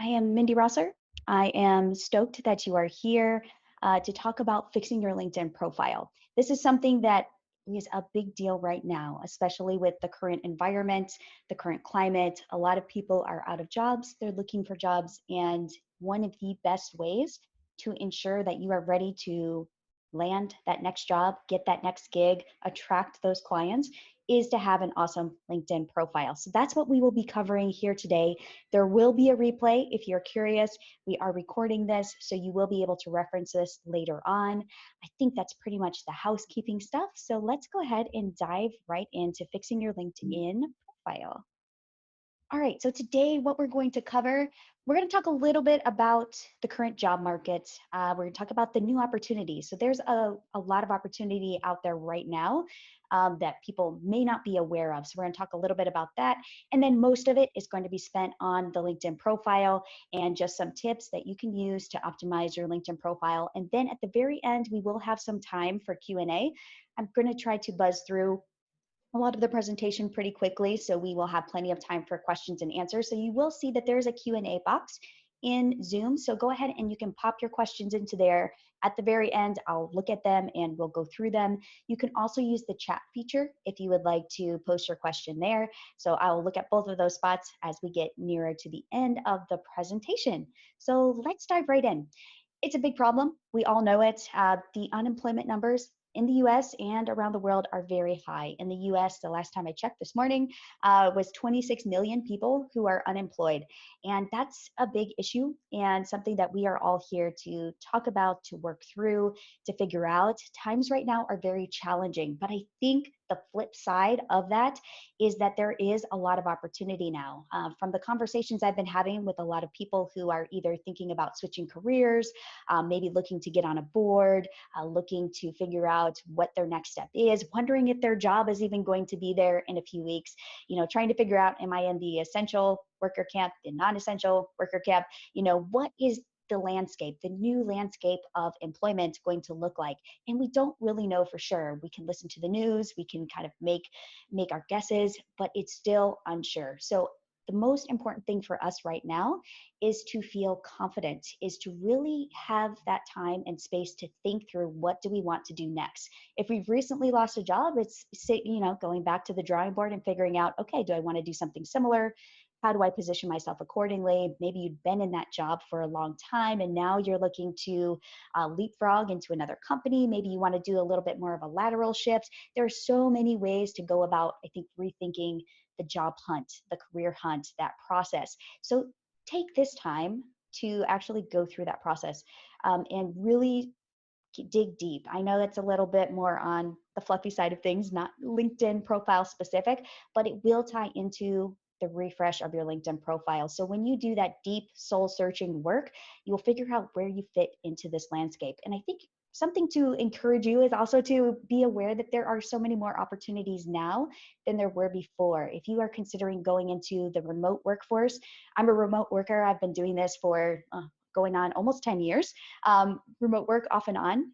I am Mindy Rosser. I am stoked that you are here to talk about fixing your LinkedIn profile. This is something that is a big deal right now, especially with the current environment, the current climate. A lot of people are out of jobs, they're looking for jobs, and one of the best ways to ensure that you are ready to land that next job, get that next gig, attract those clients is to have an awesome LinkedIn profile. So that's what we will be covering here today. There will be a replay if you're curious. We are recording this, so you will be able to reference this later on. I think that's pretty much the housekeeping stuff. So let's go ahead and dive right into fixing your LinkedIn profile. All right, so today what we're going to cover, we're going to talk a little bit about the current job market. We're going to talk about the new opportunities. So there's a lot of opportunity out there right now that people may not be aware of. So we're going to talk a little bit about that. And then most of it is going to be spent on the LinkedIn profile and just some tips that you can use to optimize your LinkedIn profile. And then at the very end, we will have some time for Q&A. I'm going to try to buzz through a lot of the presentation pretty quickly, so we will have plenty of time for questions and answers. So you will see that there's a Q&A box in Zoom, so go ahead and you can pop your questions into there. At the very end, I'll look at them and we'll go through them. You can also use the chat feature if you would like to post your question there. So I'll look at both of those spots as we get nearer to the end of the presentation. So let's dive right in. It's a big problem. We all know it. The unemployment numbers in the US and around the world are very high. In the US, the last time I checked this morning, was 26 million people who are unemployed. And that's a big issue and something that we are all here to talk about, to work through, to figure out. Times right now are very challenging, but I think the flip side of that is that there is a lot of opportunity now. From the conversations I've been having with a lot of people who are either thinking about switching careers, maybe looking to get on a board, looking to figure out what their next step is, wondering if their job is even going to be there in a few weeks, trying to figure out, am I in the essential worker camp, the non-essential worker camp, what is the landscape, the new landscape of employment going to look like? And we don't really know for sure. We can listen to the news, we can kind of make our guesses, but it's still unsure. So the most important thing for us right now is to feel confident, is to really have that time and space to think through what do we want to do next. If we've recently lost a job, it's going back to the drawing board and figuring out, okay, do I want to do something similar? How do I position myself accordingly? Maybe you've been in that job for a long time and now you're looking to leapfrog into another company. Maybe you want to do a little bit more of a lateral shift. There are so many ways to go about, I think, rethinking the job hunt, the career hunt, that process. So take this time to actually go through that process and really dig deep. I know that's a little bit more on the fluffy side of things, not LinkedIn profile specific, but it will tie into the refresh of your LinkedIn profile. So when you do that deep soul searching work, you'll figure out where you fit into this landscape. And I think something to encourage you is also to be aware that there are so many more opportunities now than there were before. If you are considering going into the remote workforce, I'm a remote worker. I've been doing this for going on almost 10 years, remote work off and on.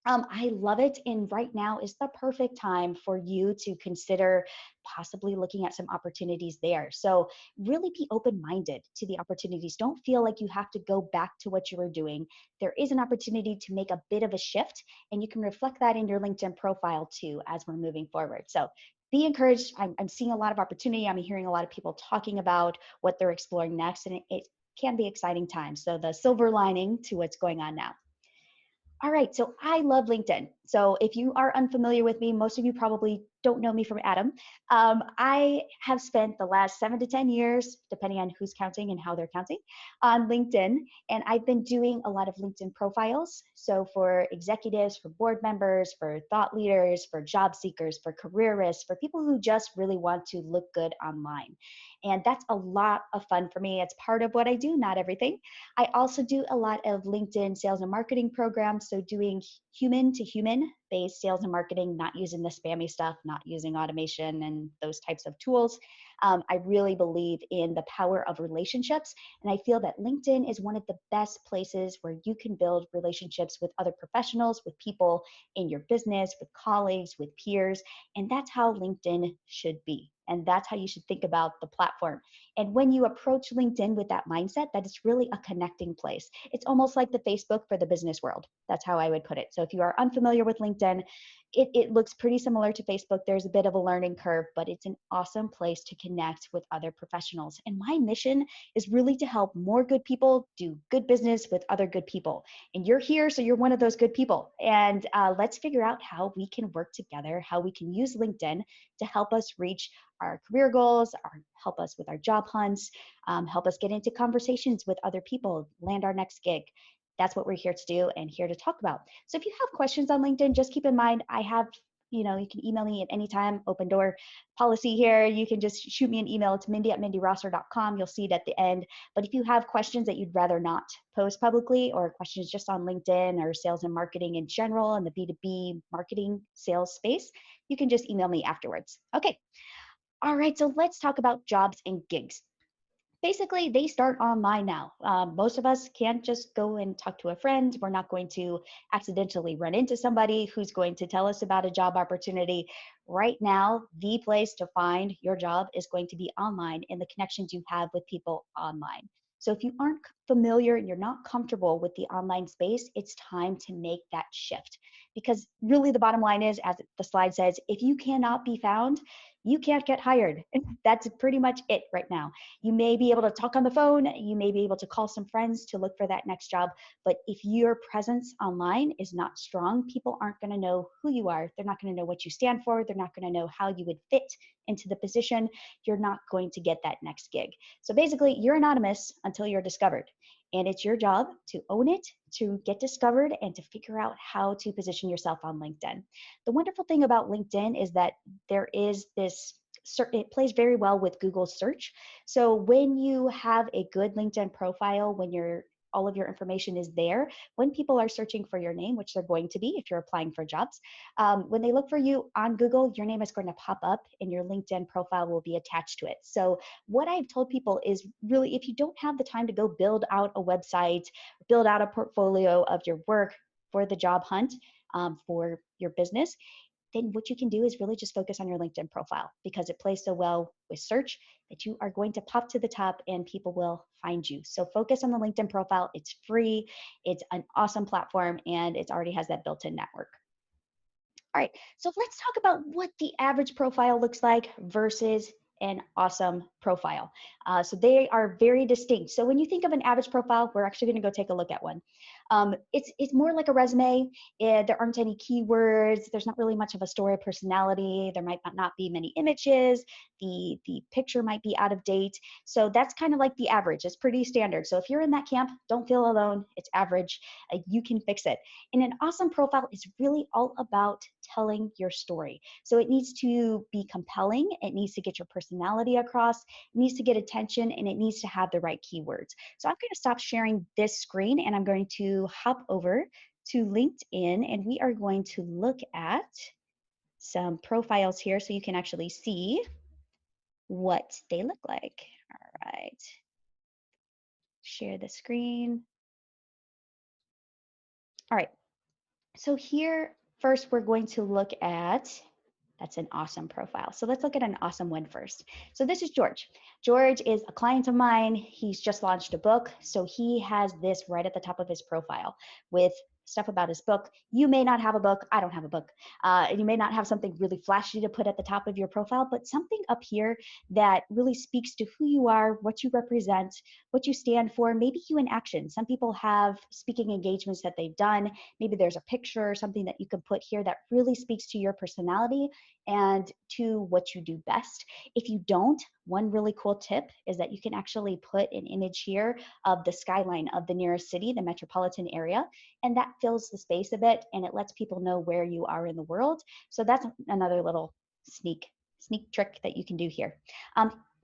I love it. And right now is the perfect time for you to consider possibly looking at some opportunities there. So really be open-minded to the opportunities. Don't feel like you have to go back to what you were doing. There is an opportunity to make a bit of a shift, and you can reflect that in your LinkedIn profile too as we're moving forward. So be encouraged. I'm seeing a lot of opportunity. I'm hearing a lot of people talking about what they're exploring next, and it can be exciting times. So the silver lining to what's going on now. All right, so I love LinkedIn. So if you are unfamiliar with me, most of you probably don't know me from Adam. I have spent the last 7 to 10 years, depending on who's counting and how they're counting, on LinkedIn. And I've been doing a lot of LinkedIn profiles. So for executives, for board members, for thought leaders, for job seekers, for careerists, for people who just really want to look good online. And that's a lot of fun for me. It's part of what I do, not everything. I also do a lot of LinkedIn sales and marketing programs. So doing human to human based sales and marketing, not using the spammy stuff, not using automation and those types of tools. I really believe in the power of relationships. And I feel that LinkedIn is one of the best places where you can build relationships with other professionals, with people in your business, with colleagues, with peers. And that's how LinkedIn should be. And that's how you should think about the platform. And when you approach LinkedIn with that mindset, that it's really a connecting place. It's almost like the Facebook for the business world. That's how I would put it. So if you are unfamiliar with LinkedIn, it looks pretty similar to Facebook. There's a bit of a learning curve, but it's an awesome place to connect with other professionals. And my mission is really to help more good people do good business with other good people. And you're here, so you're one of those good people. And let's figure out how we can work together, how we can use LinkedIn to help us reach our career goals, help us with our job hunts, help us get into conversations with other people, land our next gig. That's what we're here to do and here to talk about. So if you have questions on LinkedIn, just keep in mind, I have, you can email me at any time, open door policy here. You can just shoot me an email. It's mindy@mindyrosser.com. You'll see it at the end. But if you have questions that you'd rather not post publicly, or questions just on LinkedIn or sales and marketing in general and the B2B marketing sales space, you can just email me afterwards. Okay. All right. So let's talk about jobs and gigs. Basically, they start online now. Most of us can't just go and talk to a friend. We're not going to accidentally run into somebody who's going to tell us about a job opportunity. Right now, the place to find your job is going to be online in the connections you have with people online. So if you aren't familiar and you're not comfortable with the online space, it's time to make that shift. Because really, the bottom line is, as the slide says, if you cannot be found, you can't get hired. That's pretty much it right now. You may be able to talk on the phone, you may be able to call some friends to look for that next job, but if your presence online is not strong, people aren't going to know who you are. They're not going to know what you stand for. They're not going to know how you would fit into the position. You're not going to get that next gig. So basically, you're anonymous until you're discovered. And it's your job to own it, to get discovered, and to figure out how to position yourself on LinkedIn. The wonderful thing about LinkedIn is that there is this, it plays very well with Google search. So when you have a good LinkedIn profile, when all of your information is there, when people are searching for your name, which they're going to be if you're applying for jobs, when they look for you on Google, your name is going to pop up and your LinkedIn profile will be attached to it. So what I've told people is, really, if you don't have the time to go build out a website, build out a portfolio of your work for the job hunt, for your business, then what you can do is really just focus on your LinkedIn profile, because it plays so well with search that you are going to pop to the top and people will find you. So focus on the LinkedIn profile. It's free. It's an awesome platform, and it already has that built-in network. All right, so let's talk about what the average profile looks like versus an awesome profile. So they are very distinct. So when you think of an average profile, we're actually going to go take a look at one. It's more like a resume. There aren't any keywords. There's not really much of a story of personality. There might not be many images. The picture might be out of date. So that's kind of like the average. It's pretty standard. So if you're in that camp, don't feel alone. It's average. You can fix it. And an awesome profile is really all about telling your story. So it needs to be compelling. It needs to get your personality across. It needs to get attention, and it needs to have the right keywords. So I'm going to stop sharing this screen, and I'm going to hop over to LinkedIn, and we are going to look at some profiles here so you can actually see what they look like. All right. Share the screen. All right. So here, first, we're going to look at, that's an awesome profile. So let's look at an awesome one first. So this is George. George is a client of mine. He's just launched a book. So he has this right at the top of his profile with stuff about his book. You may not have a book. I don't have a book. And you may not have something really flashy to put at the top of your profile, but something up here that really speaks to who you are, what you represent, what you stand for, maybe you in action. Some people have speaking engagements that they've done. Maybe there's a picture or something that you can put here that really speaks to your personality and to what you do best. If you don't, one really cool tip is that you can actually put an image here of the skyline of the nearest city, the metropolitan area, and that fills the space a bit and it lets people know where you are in the world. So that's another little sneak trick that you can do here.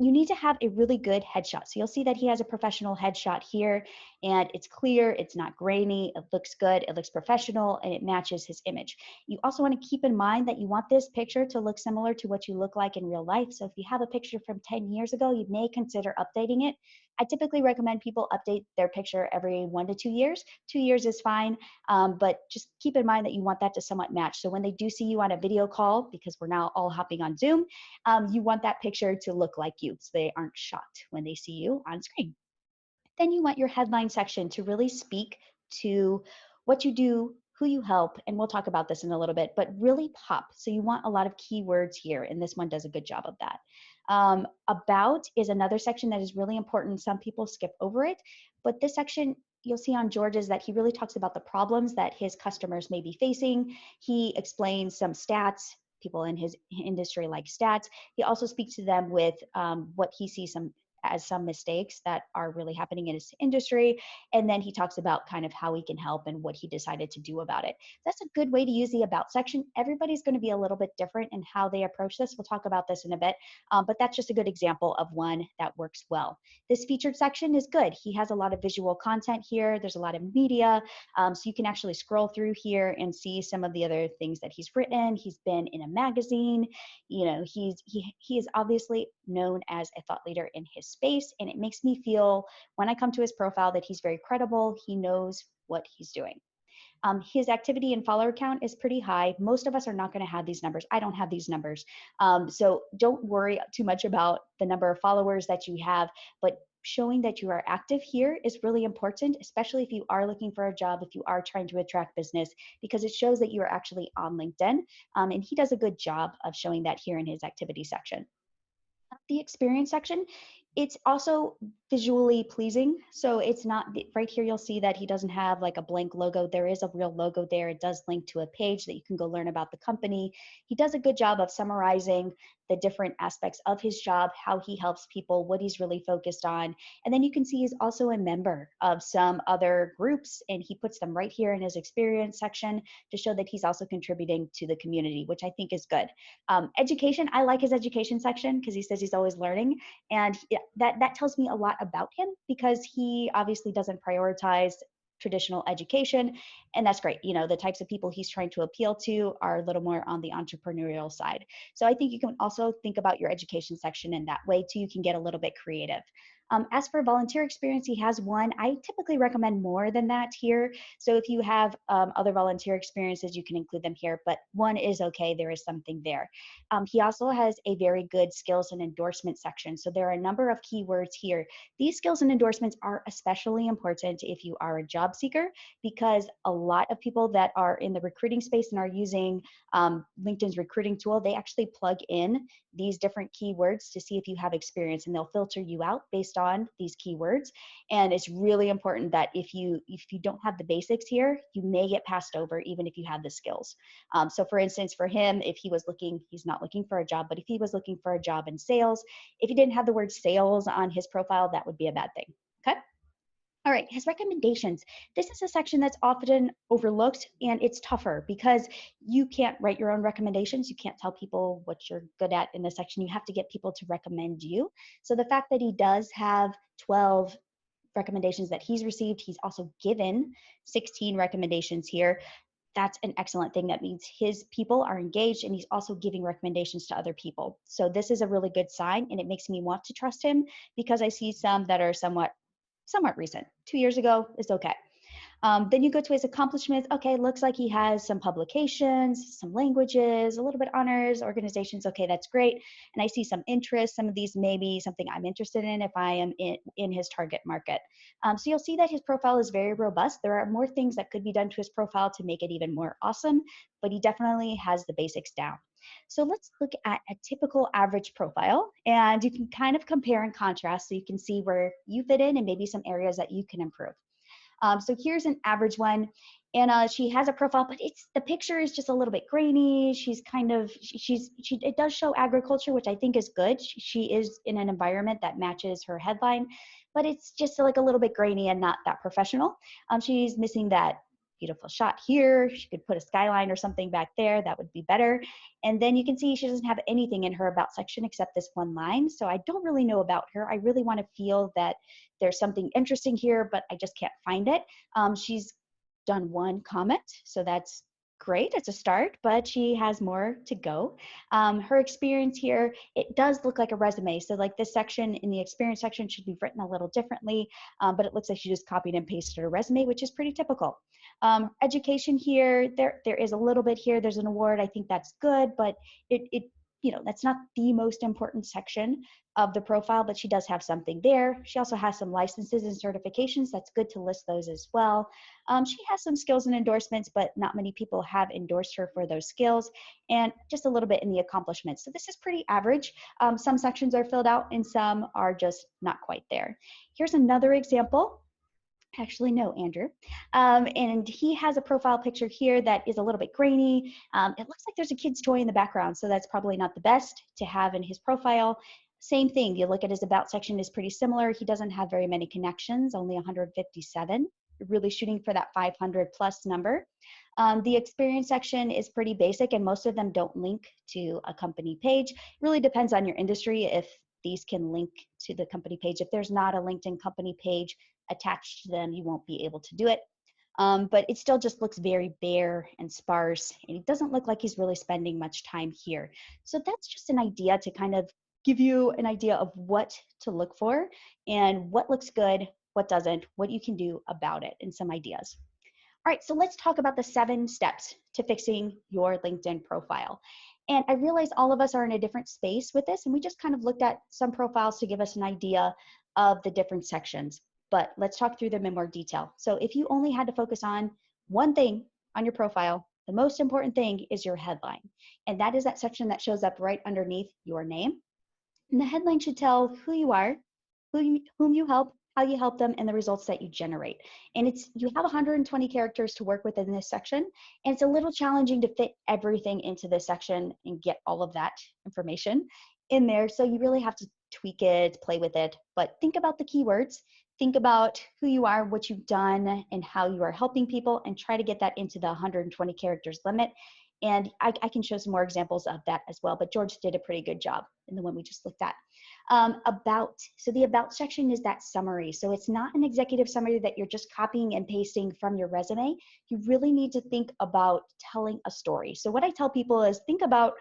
You need to have a really good headshot. So you'll see that he has a professional headshot here, and it's clear, it's not grainy, it looks good, it looks professional, and it matches his image. You also want to keep in mind that you want this picture to look similar to what you look like in real life. So if you have a picture from 10 years ago, you may consider updating it I typically recommend people update their picture every 1 to 2 years. 2 years is fine, but just keep in mind that you want that to somewhat match. So when they do see you on a video call, because we're now all hopping on Zoom, you want that picture to look like you so they aren't shocked when they see you on screen. Then you want your headline section to really speak to what you do, who you help, and we'll talk about this in a little bit, but really pop. So you want a lot of keywords here, and this one does a good job of that. About is another section that is really important. Some people skip over it, but this section you'll see on George's that he really talks about the problems that his customers may be facing. He explains some stats. People in his industry like stats. He also speaks to them with what he sees some mistakes that are really happening in his industry. And then he talks about kind of how he can help and what he decided to do about it. That's a good way to use the about section. Everybody's going to be a little bit different in how they approach this. We'll talk about this in a bit, but that's just a good example of one that works well. This featured section is good. He has a lot of visual content here. There's a lot of media. So you can actually scroll through here and see some of the other things that he's written. He's been in a magazine. You know, he is obviously known as a thought leader in his space, and it makes me feel when I come to his profile that he's very credible. He knows what he's doing. His activity and follower count is pretty high. Most of us are not going to have these numbers. I don't have these numbers. So don't worry too much about the number of followers that you have, but showing that you are active here is really important, especially if you are looking for a job, if you are trying to attract business, because it shows that you are actually on LinkedIn. And he does a good job of showing that here in his activity section. The experience section, it's also visually pleasing. So it's not right here. You'll see that he doesn't have like a blank logo. There is a real logo there. It does link to a page that you can go learn about the company. He does a good job of summarizing the different aspects of his job, how he helps people, what he's really focused on. And then you can see he's also a member of some other groups, and he puts them right here in his experience section to show that he's also contributing to the community, which I think is good. Education, I like his education section because he says he's always learning. And that tells me a lot about him because he obviously doesn't prioritize traditional education, and that's great. You know, the types of people he's trying to appeal to are a little more on the entrepreneurial side. So I think you can also think about your education section in that way too. You can get a little bit creative. As for volunteer experience, he has one. I typically recommend more than that here. So if you have other volunteer experiences, you can include them here, but one is okay. There is something there. He also has a very good skills and endorsement section. So there are a number of keywords here. These skills and endorsements are especially important if you are a job seeker, because a lot of people that are in the recruiting space and are using LinkedIn's recruiting tool, they actually plug in these different keywords to see if you have experience, and they'll filter you out based on these keywords. And it's really important that if you don't have the basics here, you may get passed over even if you have the skills. So for instance, for him, if he was looking, he's not looking for a job, but if he was looking for a job in sales, if he didn't have the word sales on his profile, that would be a bad thing. Okay. All right, his recommendations. This is a section that's often overlooked, and it's tougher because you can't write your own recommendations. You can't tell people what you're good at in this section. You have to get people to recommend you. So the fact that he does have 12 recommendations that he's received, he's also given 16 recommendations here. That's an excellent thing. That means his people are engaged, and he's also giving recommendations to other people. So this is a really good sign, and it makes me want to trust him because I see some that are somewhat recent. 2 years ago is okay. Then you go to his accomplishments. Okay, looks like he has some publications, some languages, a little bit honors, organizations. Okay, that's great. And I see some interest. Some of these may be something I'm interested in if I am in his target market. So you'll see that his profile is very robust. There are more things that could be done to his profile to make it even more awesome, but he definitely has the basics down. So let's look at a typical average profile, and you can kind of compare and contrast so you can see where you fit in and maybe some areas that you can improve. So here's an average one. And she has a profile, but the picture is just a little bit grainy. She's kind of, it does show agriculture, which I think is good. She is in an environment that matches her headline, but it's just like a little bit grainy and not that professional. She's missing that beautiful shot here. She could put a skyline or something back there. That would be better. And then you can see she doesn't have anything in her about section except this one line. So I don't really know about her. I really want to feel that there's something interesting here, but I just can't find it. She's done one comment, so that's great. It's a start, but she has more to go. Her experience here, it does look like a resume. So like this section in the experience section should be written a little differently, but it looks like she just copied and pasted a resume, which is pretty typical. Education here, there is a little bit here. There's an award. I think that's good, but it that's not the most important section of the profile, but she does have something there. She also has some licenses and certifications. That's good to list those as well. She has some skills and endorsements, but not many people have endorsed her for those skills, and just a little bit in the accomplishments. So this is pretty average. Some sections are filled out and some are just not quite there. Here's another example. Actually, no, Andrew. And he has a profile picture here that is a little bit grainy. It looks like there's a kid's toy in the background, so that's probably not the best to have in his profile. Same thing, you look at his about section is pretty similar. He doesn't have very many connections, only 157. Really shooting for that 500 plus number. The experience section is pretty basic, and most of them don't link to a company page. It really depends on your industry if these can link to the company page. If there's not a LinkedIn company page attached to them, you won't be able to do it. But it still just looks very bare and sparse, and it doesn't look like he's really spending much time here. So that's just an idea to kind of give you an idea of what to look for and what looks good, what doesn't, what you can do about it, and some ideas. All right, so let's talk about the 7 steps to fixing your LinkedIn profile. And I realize all of us are in a different space with this, and we just kind of looked at some profiles to give us an idea of the different sections. But let's talk through them in more detail. So if you only had to focus on one thing on your profile, the most important thing is your headline. And that is that section that shows up right underneath your name. And the headline should tell who you are, whom you help, how you help them, and the results that you generate. And you have 120 characters to work with in this section, and it's a little challenging to fit everything into this section and get all of that information in there. So you really have to tweak it, play with it, but think about the keywords. Think about who you are, what you've done, and how you are helping people, and try to get that into the 120 characters limit. And I can show some more examples of that as well, but George did a pretty good job in the one we just looked at. So the about section is that summary. So it's not an executive summary that you're just copying and pasting from your resume. You really need to think about telling a story. So what I tell people is think about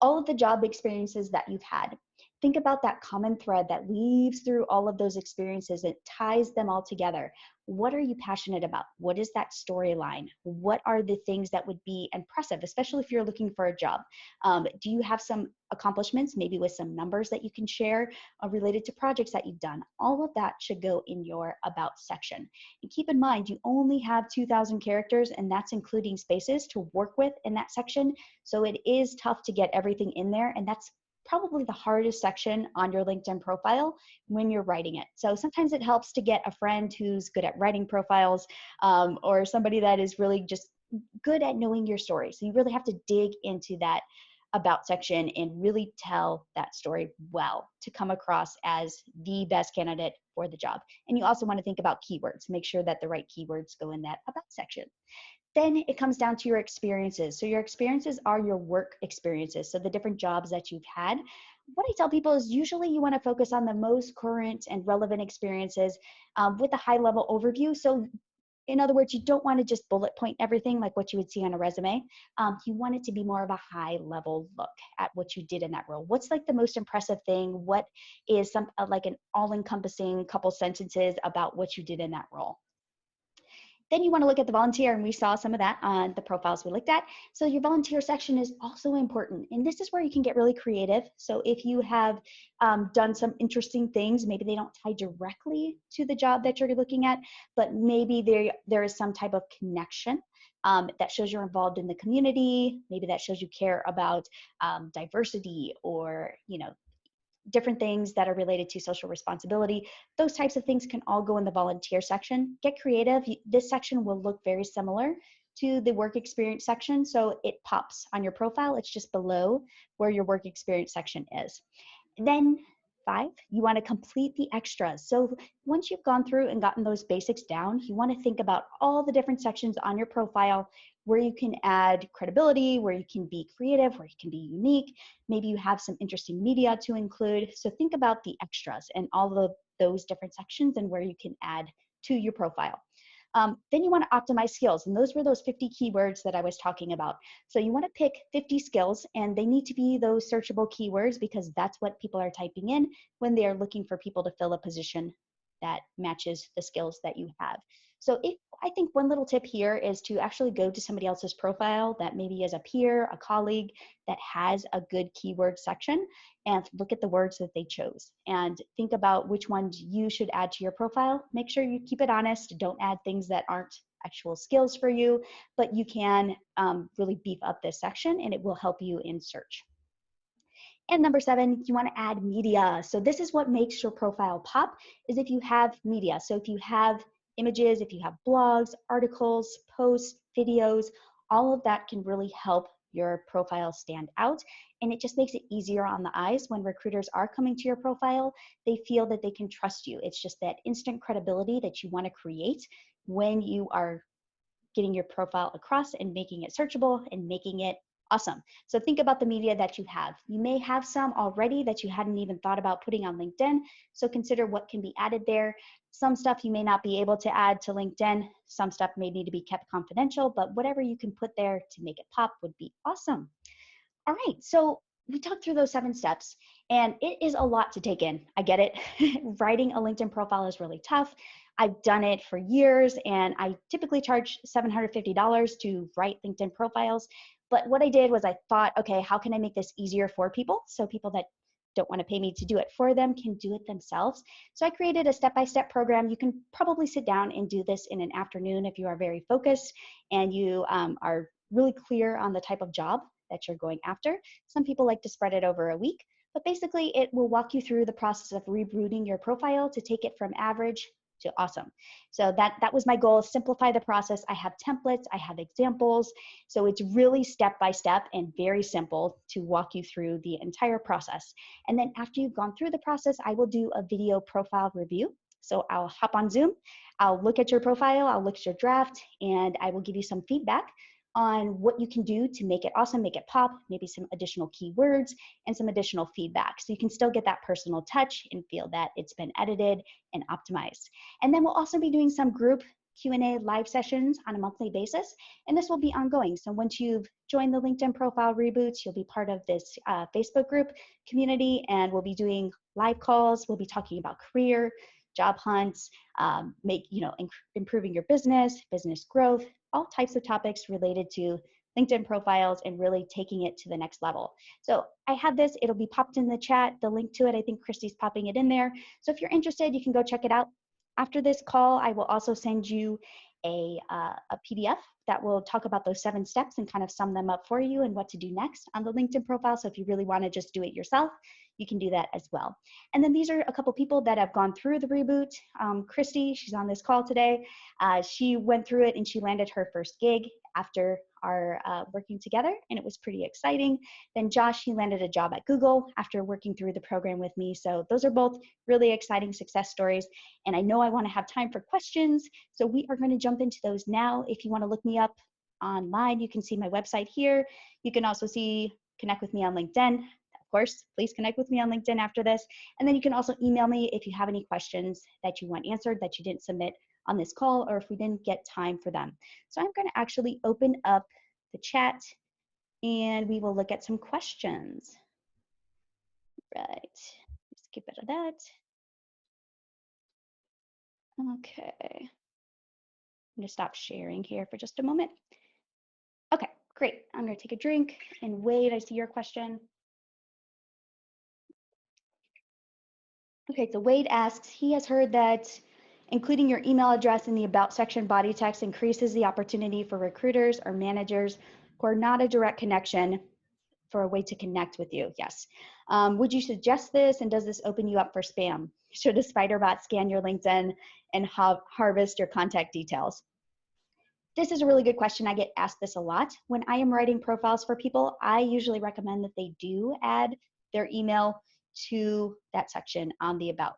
all of the job experiences that you've had. Think about that common thread that weaves through all of those experiences. It ties them all together. What are you passionate about? What is that storyline? What are the things that would be impressive, especially if you're looking for a job? Do you have some accomplishments, maybe with some numbers that you can share related to projects that you've done? All of that should go in your about section. And keep in mind, you only have 2,000 characters, and that's including spaces to work with in that section. So it is tough to get everything in there, and that's probably the hardest section on your LinkedIn profile when you're writing it. So sometimes it helps to get a friend who's good at writing profiles, or somebody that is really just good at knowing your story. So you really have to dig into that about section and really tell that story well to come across as the best candidate for the job. And you also want to think about keywords. Make sure that the right keywords go in that about section. Then it comes down to your experiences. So your experiences are your work experiences. So the different jobs that you've had. What I tell people is usually you want to focus on the most current and relevant experiences with a high level overview. So in other words, you don't want to just bullet point everything like what you would see on a resume. You want it to be more of a high level look at what you did in that role. What's like the most impressive thing? What is like an all encompassing couple sentences about what you did in that role? Then you want to look at the volunteer, and we saw some of that on the profiles we looked at. So your volunteer section is also important, and this is where you can get really creative. So if you have done some interesting things, maybe they don't tie directly to the job that you're looking at, but maybe there is some type of connection that shows you're involved in the community. Maybe that shows you care about diversity, or different things that are related to social responsibility. Those types of things can all go in the volunteer section. Get creative. This section will look very similar to the work experience section, so it pops on your profile. It's just below where your work experience section is. Then 5, you want to complete the extras. So once you've gone through and gotten those basics down, you want to think about all the different sections on your profile where you can add credibility, where you can be creative, where you can be unique. Maybe you have some interesting media to include. So think about the extras and all of those different sections and where you can add to your profile. Then you want to optimize skills. And those were those 50 keywords that I was talking about. So you want to pick 50 skills, and they need to be those searchable keywords because that's what people are typing in when they are looking for people to fill a position that matches the skills that you have. So I think one little tip here is to actually go to somebody else's profile that maybe is a peer, a colleague that has a good keyword section, and look at the words that they chose and think about which ones you should add to your profile. Make sure you keep it honest. Don't add things that aren't actual skills for you, but you can really beef up this section and it will help you in search. And number 7, you want to add media. So this is what makes your profile pop, is if you have media. So if you have images, if you have blogs, articles, posts, videos, all of that can really help your profile stand out. And it just makes it easier on the eyes when recruiters are coming to your profile. They feel that they can trust you. It's just that instant credibility that you want to create when you are getting your profile across and making it searchable and making it awesome. So think about the media that you have. You may have some already that you hadn't even thought about putting on LinkedIn. So consider what can be added there. Some stuff you may not be able to add to LinkedIn. Some stuff may need to be kept confidential, but whatever you can put there to make it pop would be awesome. All right, so we talked through those 7 steps, and it is a lot to take in. I get it. Writing a LinkedIn profile is really tough. I've done it for years, and I typically charge $750 to write LinkedIn profiles. But what I did was I thought, okay, how can I make this easier for people? So people that don't want to pay me to do it for them can do it themselves. So I created a step-by-step program. You can probably sit down and do this in an afternoon if you are very focused and you are really clear on the type of job that you're going after. Some people like to spread it over a week, but basically it will walk you through the process of rebooting your profile to take it from average to awesome. So that was my goal, simplify the process. I have templates, I have examples. So it's really step by step and very simple to walk you through the entire process. And then after you've gone through the process, I will do a video profile review. So I'll hop on Zoom, I'll look at your profile, I'll look at your draft, and I will give you some feedback on what you can do to make it awesome, make it pop, maybe some additional keywords and some additional feedback. So you can still get that personal touch and feel that it's been edited and optimized. And then we'll also be doing some group Q&A live sessions on a monthly basis, and this will be ongoing. So once you've joined the LinkedIn Profile Reboots, you'll be part of this Facebook group community, and we'll be doing live calls. We'll be talking about career, job hunts, improving your business growth, all types of topics related to LinkedIn profiles and really taking it to the next level. So I have this, it'll be popped in the chat, the link to it. I think Christy's popping it in there. So if you're interested, you can go check it out. After this call, I will also send you a PDF that will talk about those 7 steps and kind of sum them up for you and what to do next on the LinkedIn profile. So if you really want to just do it yourself, you can do that as well. And then these are a couple people that have gone through the reboot. Christy, she's on this call today. She went through it and she landed her first gig after our working together, and it was pretty exciting. Then Josh, he landed a job at Google after working through the program with me. So those are both really exciting success stories. And I know I want to have time for questions, so we are going to jump into those now. If you want to look me up online, you can see my website here. You can also connect with me on LinkedIn. Of course, please connect with me on LinkedIn after this. And then you can also email me if you have any questions that you want answered that you didn't submit on this call, or if we didn't get time for them. So I'm going to actually open up the chat and we will look at some questions. Right, let's keep it at that. Okay, I'm going to stop sharing here for just a moment. Okay, great. I'm going to take a drink and wait. I see your question. Okay, so Wade asks, he has heard that including your email address in the About section body text increases the opportunity for recruiters or managers who are not a direct connection for a way to connect with you. Yes. Would you suggest this, and does this open you up for spam? Should a spider bot scan your LinkedIn and harvest your contact details? This is a really good question. I get asked this a lot. When I am writing profiles for people, I usually recommend that they do add their email to that section on the About.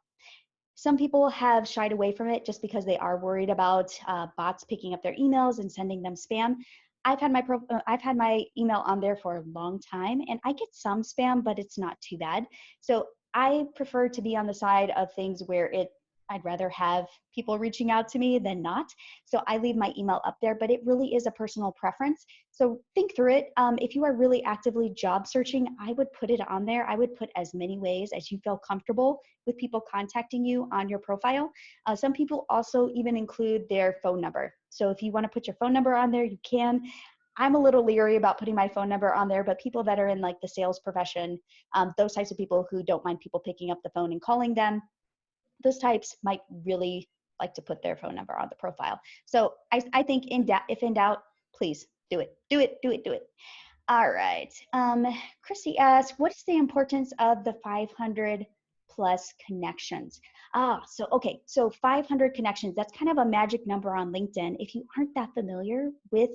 Some people have shied away from it just because they are worried about bots picking up their emails and sending them spam. I've had my email on there for a long time, and I get some spam, but it's not too bad. So I prefer to be on the side of things where it I'd rather have people reaching out to me than not. So I leave my email up there, but it really is a personal preference. So think through it. If you are really actively job searching, I would put it on there. I would put as many ways as you feel comfortable with people contacting you on your profile. Some people also even include their phone number. So if you want to put your phone number on there, you can. I'm a little leery about putting my phone number on there, but people that are in like the sales profession, those types of people who don't mind people picking up the phone and calling them, those types might really like to put their phone number on the profile. So I think if in doubt, please do it, do it, do it, do it. All right. Christy asks, what is the importance of the 500 plus connections? Okay. So 500 connections, that's kind of a magic number on LinkedIn. If you aren't that familiar with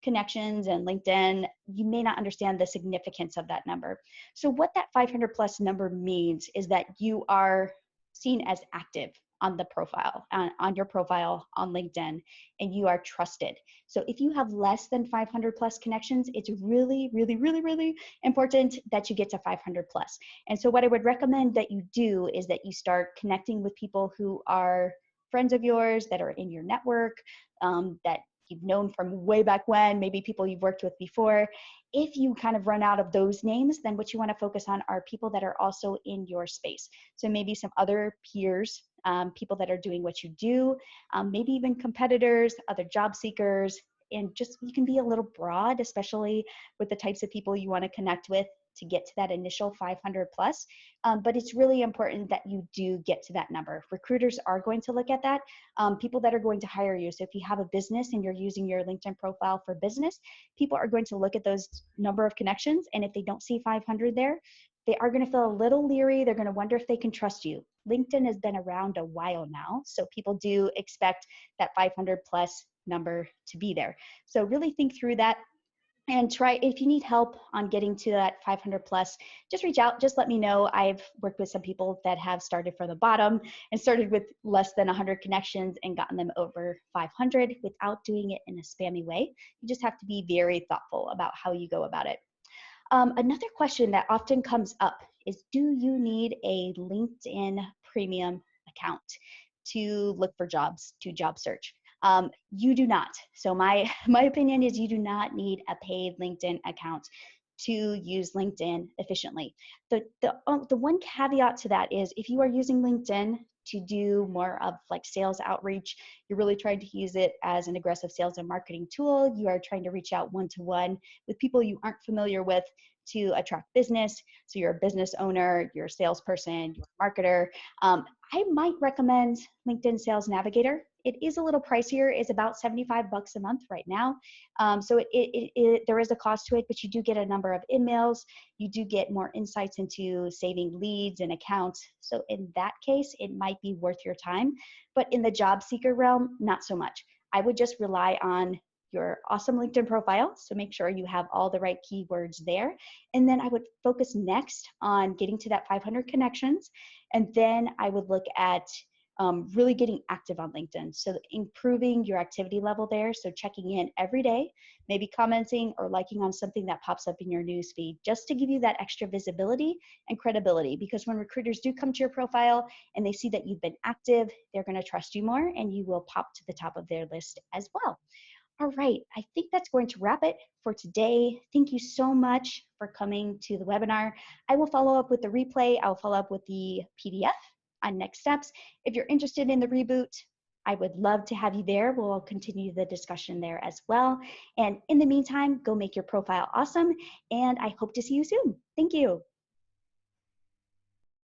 connections and LinkedIn, you may not understand the significance of that number. So what that 500 plus number means is that you are seen as active on the profile, on your profile on LinkedIn, and you are trusted. So if you have less than 500 plus connections, it's really, really, really, really important that you get to 500 plus. And so what I would recommend that you do is that you start connecting with people who are friends of yours that are in your network, that you've known from way back when, maybe people you've worked with before. If you kind of run out of those names, then what you want to focus on are people that are also in your space. So maybe some other peers, people that are doing what you do, maybe even competitors, other job seekers, and just you can be a little broad, especially with the types of people you want to connect with to get to that initial 500 plus. But it's really important that you do get to that number. Recruiters are going to look at that. People that are going to hire you. So if you have a business and you're using your LinkedIn profile for business, people are going to look at those number of connections. And if they don't see 500 there, they are going to feel a little leery. They're going to wonder if they can trust you. LinkedIn has been around a while now, so people do expect that 500 plus number to be there. So really think through that and try, if you need help on getting to that 500 plus, just reach out, just let me know. I've worked with some people that have started from the bottom and started with less than 100 connections and gotten them over 500 without doing it in a spammy way. You just have to be very thoughtful about how you go about it. Another question that often comes up is, do you need a LinkedIn premium account to look for jobs, to job search? You do not. So my opinion is you do not need a paid LinkedIn account to use LinkedIn efficiently. The one caveat to that is if you are using LinkedIn to do more of like sales outreach, you're really trying to use it as an aggressive sales and marketing tool. You are trying to reach out one-to-one with people you aren't familiar with to attract business. So you're a business owner, you're a salesperson, you're a marketer. I might recommend LinkedIn Sales Navigator. It is a little pricier. It's about 75 bucks a month right now. So there is a cost to it, but you do get a number of emails. You do get more insights into saving leads and accounts. So in that case, it might be worth your time. But in the job seeker realm, not so much. I would just rely on your awesome LinkedIn profile. So make sure you have all the right keywords there. And then I would focus next on getting to that 500 connections. And then I would look at really getting active on LinkedIn. So improving your activity level there. So checking in every day, maybe commenting or liking on something that pops up in your newsfeed, just to give you that extra visibility and credibility. Because when recruiters do come to your profile and they see that you've been active, they're going to trust you more and you will pop to the top of their list as well. All right, I think that's going to wrap it for today. Thank you so much for coming to the webinar. I will follow up with the replay. I'll follow up with the PDF on next steps. If you're interested in the reboot, I would love to have you there. We'll continue the discussion there as well. And in the meantime, go make your profile awesome. And I hope to see you soon. Thank you.